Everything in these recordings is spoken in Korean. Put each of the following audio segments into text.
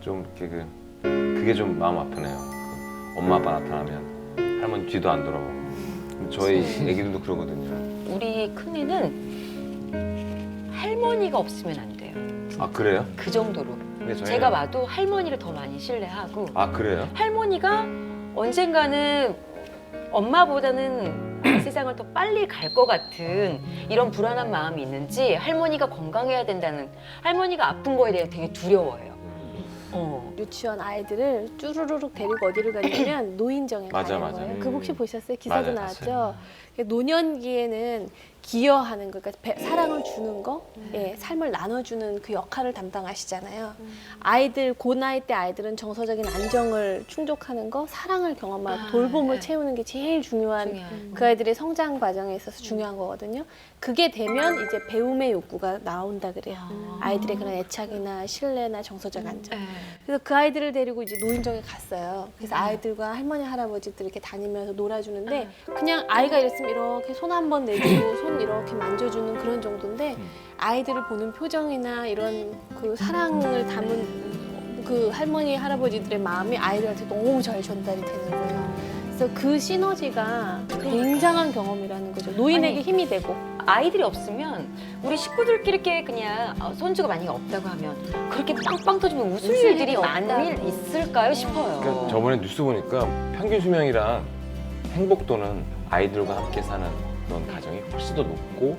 좀 이렇게 그게 좀 마음 아프네요. 엄마 아빠 나타나면 할머니 뒤도 안 돌아보고. 저희 애기들도 그러거든요. 우리 큰애는 할머니가 없으면 안 돼요. 아 그래요? 그 정도로. 근데 저희는... 제가 봐도 할머니를 더 많이 신뢰하고 아 그래요? 할머니가 언젠가는 엄마보다는 세상을 더 빨리 갈 것 같은 이런 불안한 마음이 있는지 할머니가 건강해야 된다는 할머니가 아픈 거에 대해 되게 두려워해요. 유치원 아이들을 쭈루루룩 데리고 어디를 가냐면 노인정에 맞아, 가는 맞아. 거예요. 그 혹시 보셨어요? 기사도 맞아요, 나왔죠? 노년기에는 기여하는 거, 그러니까 사랑을 주는 거, 예, 삶을 나눠주는 그 역할을 담당하시잖아요. 아이들, 그 나이 때 아이들은 정서적인 안정을 충족하는 거, 사랑을 경험하고 돌봄을 채우는 게 제일 중요한 그 아이들의 성장 과정에 있어서 중요한 거거든요. 그게 되면 이제 배움의 욕구가 나온다 그래요. 아이들의 그런 애착이나 신뢰나 정서적 안정. 그래서 그 아이들을 데리고 이제 노인정에 갔어요. 그래서 아이들과 할머니, 할아버지들 이렇게 다니면서 놀아주는데 그냥 아이가 이랬으면 이렇게 손 한 번 내주고 손 이렇게 만져주는 그런 정도인데 아이들을 보는 표정이나 이런 그 사랑을 담은 그 할머니, 할아버지들의 마음이 아이들한테 너무 잘 전달이 되는 거예요. 그래서 그 시너지가 굉장한 경험이라는 거죠. 노인에게 힘이 되고. 아이들이 없으면 우리 식구들끼리 이렇게 그냥 손주가 만약에 없다고 하면 그렇게 빵빵 터지면 웃을 일들이 만일 있을까요 싶어요. 그러니까 저번에 뉴스 보니까 평균 수명이랑 행복도는 아이들과 함께 사는 그런 가정이 훨씬 더 높고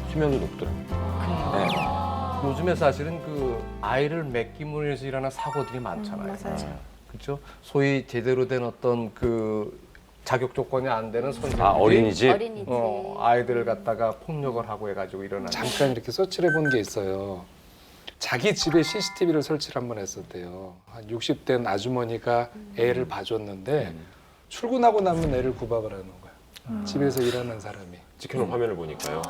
수명도 높더라고요. 네. 요즘에 사실은 그 아이를 맺김으로 해서 일어나는 사고들이 많잖아요. 맞아요. 그렇죠? 소위 제대로 된 어떤 그 자격 조건이 안 되는 선생님들이 어린이집? 아이들을 갖다가 폭력을 하고 해가지고 일어나는. 잠깐 이렇게 서치를 해본 게 있어요. 자기 집에 CCTV를 설치를 한번 했었대요. 한 60된 아주머니가 애를 봐줬는데 출근하고 나면 애를 구박을 하는 거야. 집에서 일하는 사람이. 찍혀놓은 화면을 보니까요.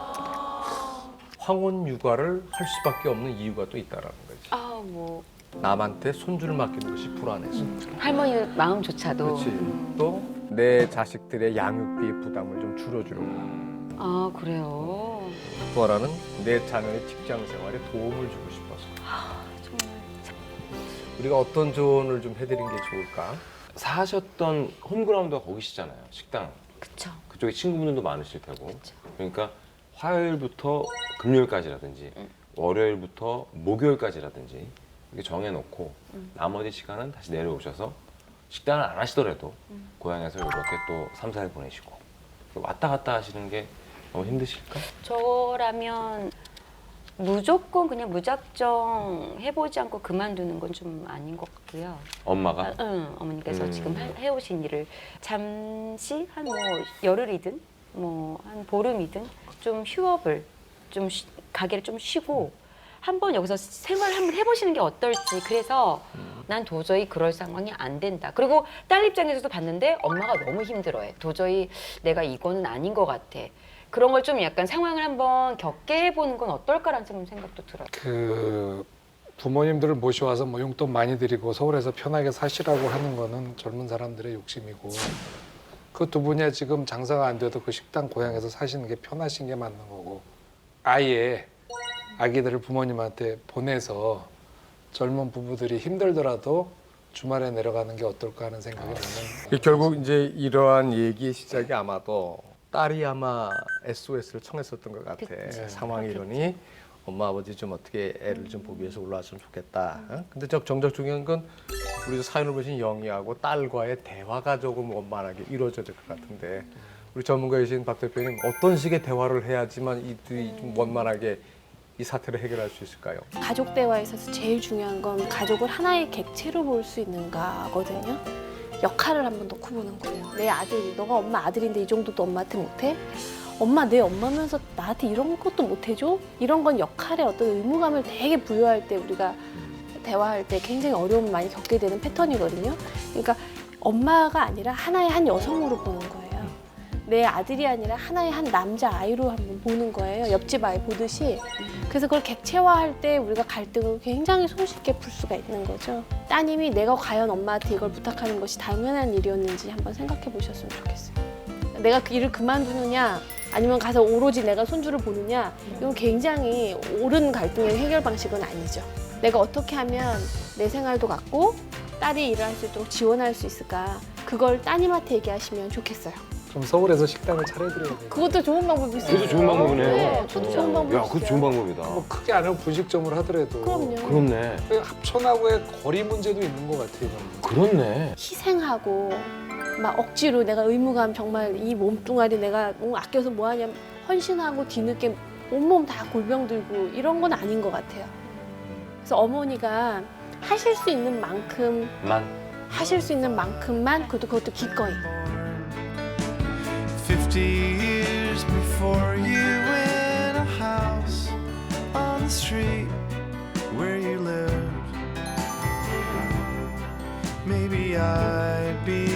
황혼 육아를 할 수밖에 없는 이유가 또 있다라는 거지. 뭐 남한테 손주를 맡기는 것이 불안해서. 할머니 마음조차도. 그렇지. 또 내 자식들의 양육비 부담을 좀 줄여주려고. 아 그래요. 또 하나는 내 자녀의 직장 생활에 도움을 주고 싶어서. 정말. 우리가 어떤 조언을 좀 해드린 게 좋을까? 사셨던 홈그라운드가 거기시잖아요. 식당. 그쵸. 그쪽에 친구분들도 많으실 테고. 그러니까 화요일부터 금요일까지라든지 월요일부터 목요일까지라든지 이렇게 정해놓고 나머지 시간은 다시 내려오셔서 식당을 안 하시더라도 고향에서 이렇게 또 3, 4일 보내시고 왔다 갔다 하시는 게 너무 힘드실까? 저라면 무조건 그냥 무작정 해보지 않고 그만두는 건 좀 아닌 것 같고요. 엄마가? 응, 어머니께서 지금 해오신 일을 잠시 한 뭐 열흘이든 뭐 한 보름이든 좀 휴업을 좀 가게를 좀 쉬고 한번 여기서 생활을 한번 해보시는 게 어떨지. 그래서 난 도저히 그럴 상황이 안 된다. 그리고 딸 입장에서도 봤는데 엄마가 너무 힘들어해. 도저히 내가 이거는 아닌 것 같아. 그런 걸 좀 약간 상황을 한번 겪게 해보는 건 어떨까라는 생각도 들어요. 그 부모님들을 모셔와서 뭐 용돈 많이 드리고 서울에서 편하게 사시라고 하는 거는 젊은 사람들의 욕심이고 그 두 분이야 지금 장사가 안 돼도 그 식당 고향에서 사시는 게 편하신 게 맞는 거고 아예 아기들을 부모님한테 보내서 젊은 부부들이 힘들더라도 주말에 내려가는 게 어떨까 하는 생각이 드는. 결국 이제 이러한 얘기의 시작이 아마도 딸이 아마 SOS를 청했었던 것 같아. 상황이 이러니 엄마 아버지 좀 어떻게 애를 좀 보기 위해서 올라왔으면 좋겠다. 근데 정작 중요한 건 우리 사연을 보신 영희하고 딸과의 대화가 조금 원만하게 이루어져야 될 것 같은데 우리 전문가이신 박 대표님 어떤 식의 대화를 해야지만 이들이 좀 원만하게 이 사태를 해결할 수 있을까요? 가족 대화에 있어서 제일 중요한 건 가족을 하나의 객체로 볼 수 있는가거든요. 역할을 한번 놓고 보는 거예요. 내 아들이, 너가 엄마 아들인데 이 정도도 엄마한테 못해? 엄마 내 엄마면서 나한테 이런 것도 못해줘? 이런 건 역할의 어떤 의무감을 되게 부여할 때 우리가 대화할 때 굉장히 어려움을 많이 겪게 되는 패턴이거든요. 그러니까 엄마가 아니라 하나의 한 여성으로 보는 거예요. 내 아들이 아니라 하나의 한 남자아이로 한번 보는 거예요. 옆집 아이 보듯이. 그래서 그걸 객체화할 때 우리가 갈등을 굉장히 손쉽게 풀 수가 있는 거죠. 따님이 내가 과연 엄마한테 이걸 부탁하는 것이 당연한 일이었는지 한번 생각해 보셨으면 좋겠어요. 내가 그 일을 그만두느냐 아니면 가서 오로지 내가 손주를 보느냐 이건 굉장히 옳은 갈등의 해결 방식은 아니죠. 내가 어떻게 하면 내 생활도 갖고 딸이 일을 할 수 있도록 지원할 수 있을까? 그걸 따님한테 얘기하시면 좋겠어요. 좀 서울에서 식당을 차려드려야 돼요. 그것도 좋은 방법일 수 있어요. 그것도 좋은 방법이네요. 네, 그것도 좋은 방법일 야, 수 그것도 있어요. 좋은 방법이다. 뭐 크게 안 하고 분식점을 하더라도 그럼요. 그렇네. 그 합천하고의 거리 문제도 있는 것 같아요. 그렇네. 희생하고 막 억지로 내가 의무감 정말 이 몸뚱아리 내가 아껴서 뭐하냐 헌신하고 뒤늦게 온몸 다 골병 들고 이런 건 아닌 것 같아요. 그래서 어머니가 하실 수 있는 만큼만 하실 수 있는 만큼만 그것도 기꺼이 50 years before you in a house on the street where you lived. Maybe I'd be